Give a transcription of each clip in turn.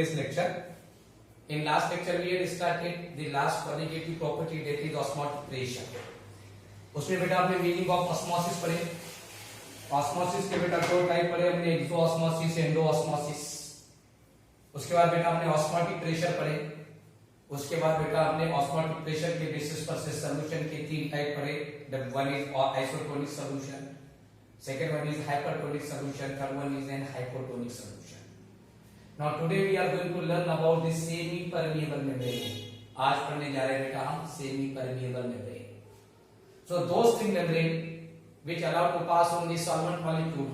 today's lecture. In last lecture we had started the last qualitative property, that is osmotic pressure. उसमें बेटा आपने meaning of osmosis पढ़े. Osmosis के बेटा दो टाइप पढ़े हमने, एक्सोऑस्मोसिस, एंडोऑस्मोसिस. उसके बाद बेटा हमने ऑस्मोटिक प्रेशर पढ़े. उसके बाद बेटा हमने ऑस्मोटिक प्रेशर के बेसिस पर से सॉल्यूशन के तीन टाइप पढ़े. One is isotonic solution, second one is hypertonic solution, third one is an hypotonic solution. Now today we are going to learn about the semi permeable membrane. आज पढ़ने जा रहे हैं बेटा हम semi permeable membrane. So those thin membrane which allow to pass on the solvent molecule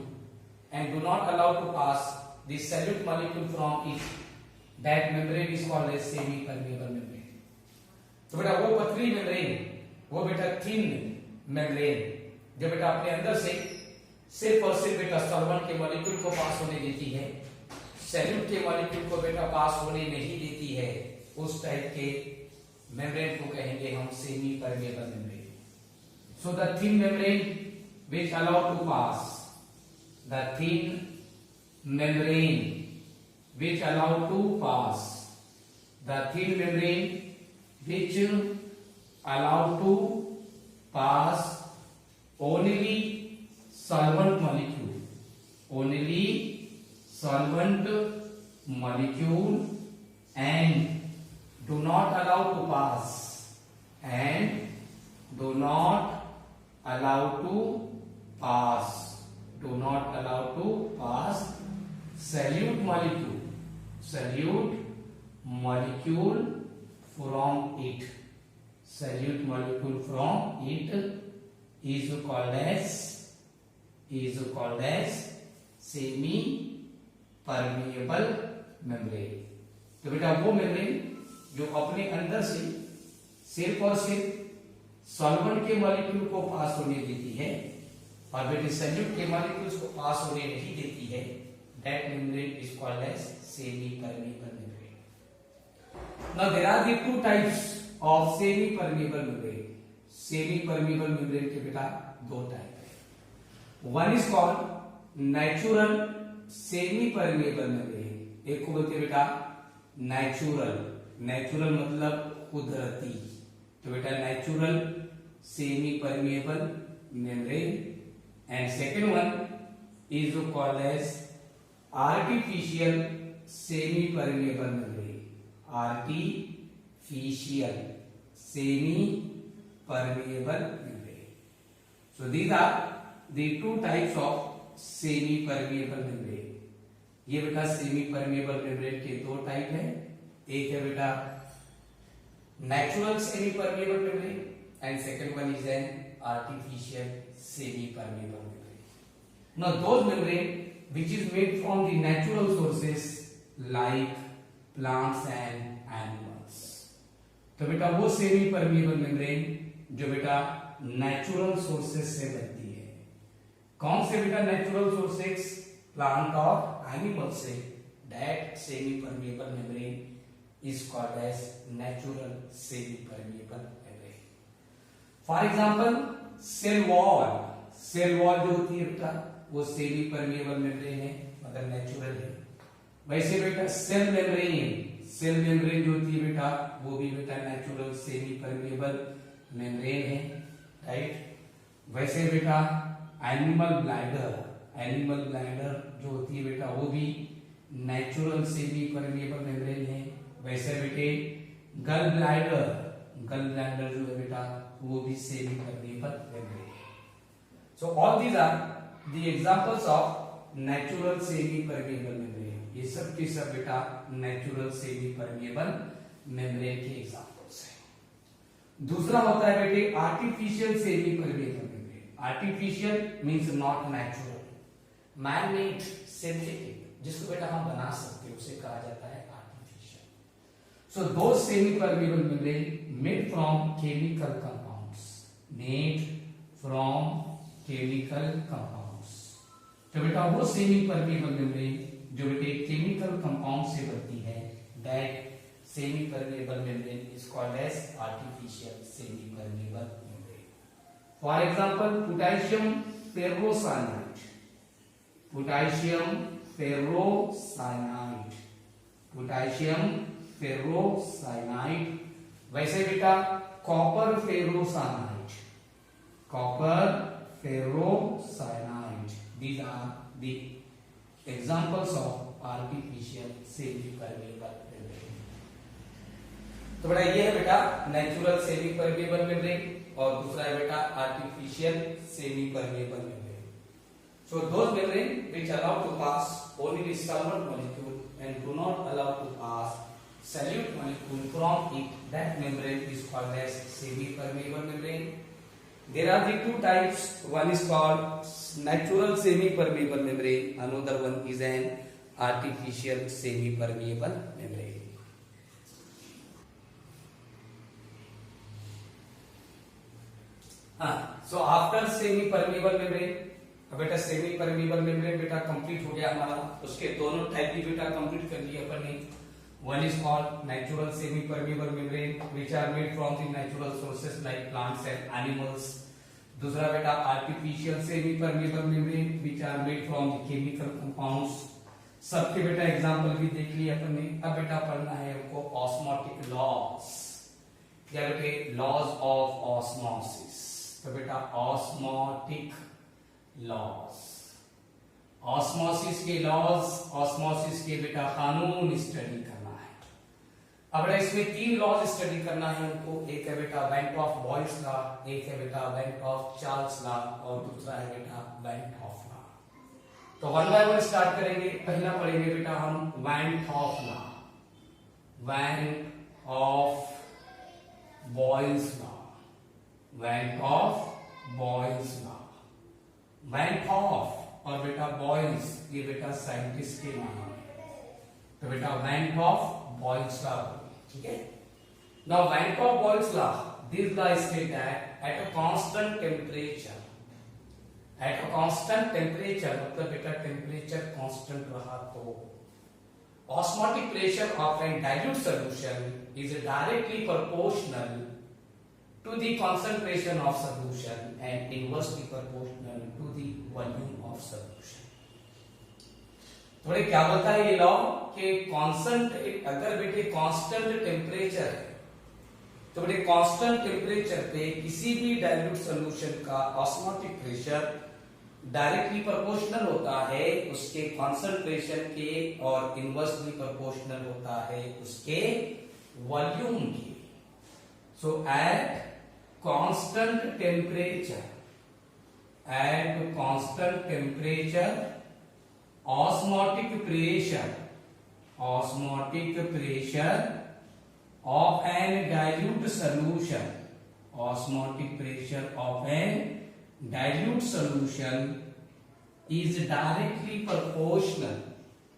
and do not allow to pass the solute molecule from it, that membrane is called as semi permeable membrane. तो बेटा वो पतली membrane, वो बेटा thin membrane जो बेटा अपने अंदर से सिर्फ और सिर्फ बेटा सॉल्वेंट के मॉलिक्यूल को पास होने देती है, सॉल्यूट के मॉलिक्यूल को बेटा पास होने नहीं देती है, उस टाइप के मेम्ब्रेन को कहेंगे हम semi permeable membrane. So the thin membrane which allow to pass, the thin membrane which allow to pass, the thin membrane which allow to pass only solvent molecule, only solvent molecule and do not allow to pass, and do not allow to pass, do not allow to pass solute molecule, solute molecule from it, solute molecule from it is called as semi permeable membrane. तो बेटा वो membrane जो अपने अंदर से सिर्फ और सिर्फ सॉल्वेंट के मॉलिक्यूल को पास होने देती है और बेटे सॉल्यूट के मॉलिक्यूल्स को पास होने नहीं देती है, that membrane is called as semi permeable membrane. Now there are the two types of semi permeable membrane. Semi permeable membrane के बेटा दो टाइप है. One is called natural semi permeable membrane. एक को बोलते बेटा नेचुरल, नेचुरल मतलब कुदरती. तो बेटा natural semi permeable membrane. And second one is called as artificial semi permeable membrane. Artificial semi permeable membrane. So these are the two types of semi permeable membrane. ये बेटा semi permeable membrane के दो type हैं. एक है बेटा natural semi permeable membrane and second one is an artificial semi permeable membrane. Now those membrane which is made from the natural sources like plants and animals. तो बेटा वो semi permeable membrane जो बेटा natural sources से बनती है. कौन से बेटा नेचुरल सोर्सेस? प्लांट और एनिमल से. That semi permeable membrane is called as natural semi permeable membrane. For example cell wall. Cell wall जो होती है बेटा वो सेमी परमेबल मेम्ब्रेन है, मतलब नेचुरल है. वैसे बेटा सेल मेम्ब्रेन, सेल मेम्ब्रेन जो होती है बेटा वो भी बेटा नेचुरल सेमी परमेबल मेम्ब्रेन है, राइट. वैसे बेटा एनिमल ब्लैडर, एनिमल ब्लैडर जो होती है बेटा वो भी नेचुरल सेमी परमेबल मेम्ब्रेन है. वैसे बेटे गल ब्लैडर, गल ब्लैडर जो है बेटा वो भी सेमी परमेबल मेम्ब्रेन है. So all these are the examples of natural semi permeable membrane. ये सब के सब बेटा नेचुरल सेमी परमेबल मेम्ब्रेन के एग्जांपल्स हैं. दूसरा होता है बेटे artificial semi permeable membrane. Artificial means not natural, man made, synthetic, जिसको बेटा हम बना सकते हैं उसे कहा जाता है artificial. So those semi permeable membrane made from chemical compounds, made from chemical compounds. तो बेटा वो सेमी परमेबल मेम्ब्रेन जो बेटे केमिकल कंपाउंड से बनती है, that semi permeable membrane is called as artificial semi permeable membrane. For example, potassium ferrocyanide, potassium ferrocyanide, potassium ferrocyanide. वैसे बेटा copper ferrocyanide, copper ferrocyanide, these are the examples of artificial semi permeable membrane। तो बेटा ये है बेटा natural semi permeable membrane और दूसरा है बेटा artificial semi permeable membrane. So those membrane which allow to pass only the solvent molecule and do not allow to pass solute molecule from it, that membrane is called as semi permeable membrane। There are the two types, one is called natural semi permeable membrane, another one is an artificial semi permeable membrane। So after semi permeable membrane, अब बेटा semi permeable membrane बेटा complete हो गया हमारा, उसके दोनों type भी बेटा कंप्लीट कर लिए अपन ने। One is called natural semi permeable membrane which are made from the natural sources like plants and animals. दूसरा बेटा artificial semi permeable membrane which are made from the chemical compounds. सबके बेटा एग्जांपल भी देख लिए अपन ने। अब बेटा पढ़ना है हमको ऑस्मोटिक लॉज, या बेटे लॉज ऑफ ऑस्मोसिस। तो बेटा ऑस्मोटिक लॉज, ऑस्मोसिस के लॉज, ऑस्मोसिस के बेटा कानून स्टडी करना है। अब बेटा इसमें तीन लॉज स्टडी करना है हमको। एक है बेटा वेंट ऑफ बॉयल्स लॉ, एक है बेटा वेंट ऑफ चार्ल्स लॉ और दूसरा है बेटा वेंट ऑफ लॉ। तो वन बाय वन स्टार्ट करेंगे। पहला पढ़ेंगे बेटा हम went of law, went of Boyle's law, went of Boyle's law. Went of और बेटा बॉयल्स ये बेटा साइंटिस्ट के नाम है, तो बेटा वेंट ऑफ बॉयल्स लॉ, ठीक है। Now went of Boyle's law, this law state that at a constant temperature, at a constant temperature मतलब बेटा टेम्परेचर कांस्टेंट रहा तो osmotic pressure of a dilute solution is directly proportional to the concentration of solution and inversely proportional to the volume of solution। थोड़े क्या बोलता है ये law कि कांस्टेंट, अगर बेटे कांस्टेंट टेम्परेचर है तो बेटे कांस्टेंट टेम्परेचर पे किसी भी डाइल्यूट सॉल्यूशन का ऑस्मोटिक प्रेशर डायरेक्टली प्रोपोर्शनल होता है उसके कॉन्सेंट्रेशन के और इनवर्सली प्रोपोर्शनल होता है उसके वॉल्यूम के। So at constant temperature, at constant temperature osmotic pressure, osmotic pressure of an dilute solution, osmotic pressure of a dilute solution is directly proportional,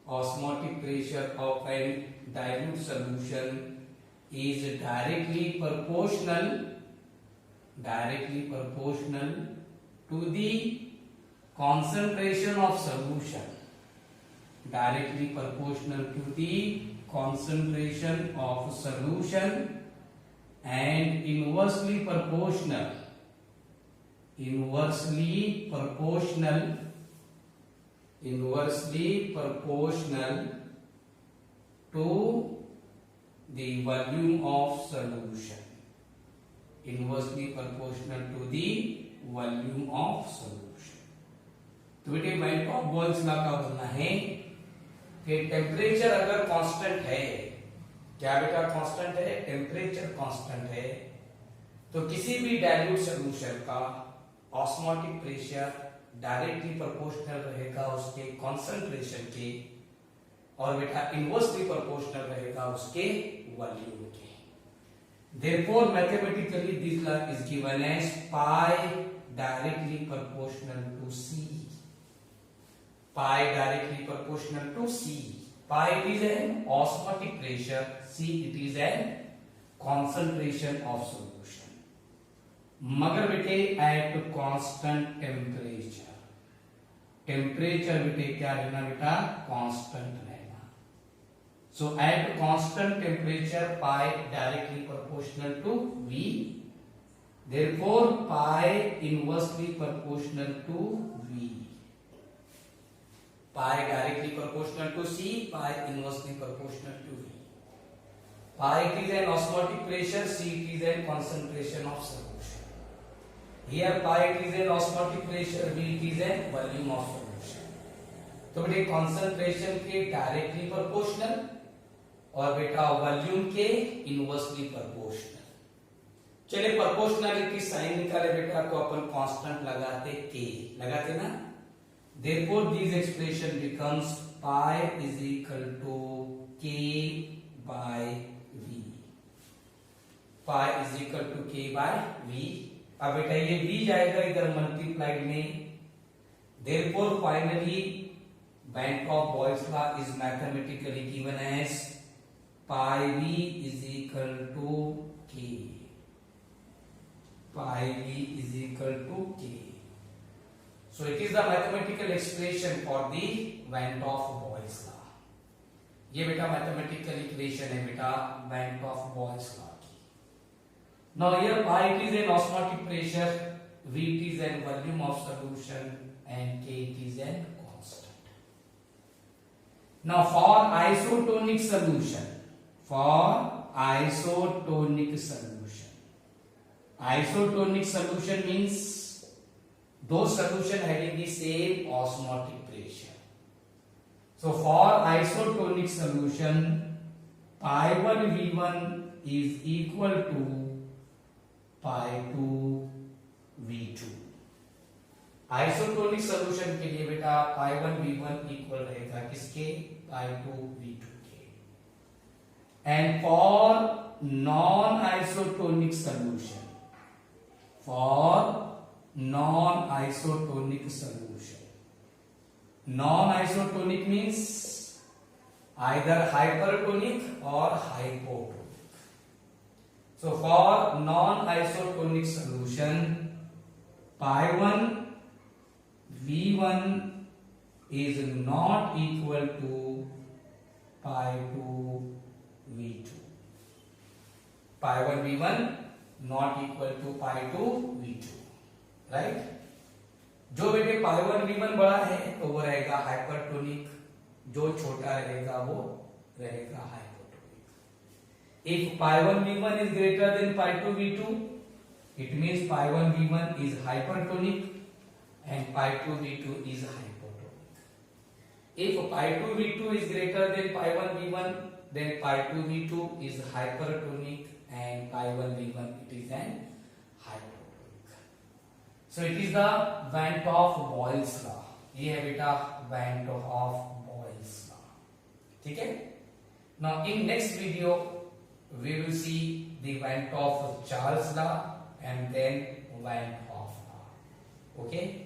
osmotic pressure of a dilute solution is directly proportional to the concentration of solution, directly proportional to the concentration of solution and inversely proportional to the volume of solution, inversely proportional to the volume of solution। तो बेटे went of Boyle's law का बोलना है कि temperature अगर constant है, क्या बेटा कांस्टेंट है, टेम्परेचर कांस्टेंट है, तो किसी भी डाइल्यूट सॉल्यूशन का ऑस्मोटिक प्रेशर डायरेक्टली प्रोपोर्शनल रहेगा उसके कॉन्सेंट्रेशन के और बेटा इनवर्सली प्रोपोर्शनल रहेगा उसके वॉल्यूम के। Therefore mathematically this law is given as pi directly proportional to C, pi directly proportional to C। pi it is an osmotic pressure, C it is an concentration of solution। मगर बेटे eight constant temperature, temperature बेटे क्या रहना बेटा, constant रहना। So at constant temperature pi directly proportional to V, therefore pi inversely proportional to V। pi directly proportional to C, pi inversely proportional to V. Pi it is an osmotic pressure, C it is a concentration of solution. Here pi it is an osmotic pressure, V it is a volume of solution. तो बेटे concentration के directly proportional और बेटा volume के inversely proportional. चलिए proportionality sign निकाले बेटा तो अपन कांस्टेंट लगाते के, लगाते ना. Therefore this expression becomes pi is equal to k by v. Pi is equal to k by v. अब बेटा ये v जाएगा इधर मल्टीप्लाइड में. Therefore finally Bank of Boyle's law is mathematically given as pi v is equal to k. Pi v is equal to k. So it is the mathematical expression for the Van 't Hoff Boyle's law. ये बेटा mathematical equation है बेटा Van 't Hoff Boyle's law की. Now here pi it is an osmotic pressure, V it is an volume of solution, and K it is an constant. Now for isotonic solution. For isotonic solution. Isotonic solution means those solution having the same osmotic pressure. So for isotonic solution, pi 1 V1 is equal to pi 2 V2. Isotonic solution के लिए बेटा pi 1 V1 equal रहेगा किसके? pi 2 V2 के. And for non-isotonic solution, for non-isotonic solution, non-isotonic means either hypertonic or hypotonic. So for non-isotonic solution, pi 1 V1 is not equal to pi 2 V2. Pi 1 V1 not equal to pi 2 V2. Right. जो बेटे pi 1 V1 बड़ा है तो वो रहेगा hypertonic, जो छोटा रहेगा वो रहेगा hypotonic. If pi 1 V1 is greater than pi 2 V2, it means pi 1 V1 is hypertonic and pi 2 V2 is hypotonic. If pi 2 V2 is greater than pi 1 V1, then pi 2 V2 is hypertonic and pi 1 V1 it is an hypotonic. So it is the Van 't Hoff Boyle's law. ये है बेटा Van 't Hoff Boyle's law. ठीक है. Now in next video we will see the Van 't Hoff Charles law and then Van 't Hoff law. Okay.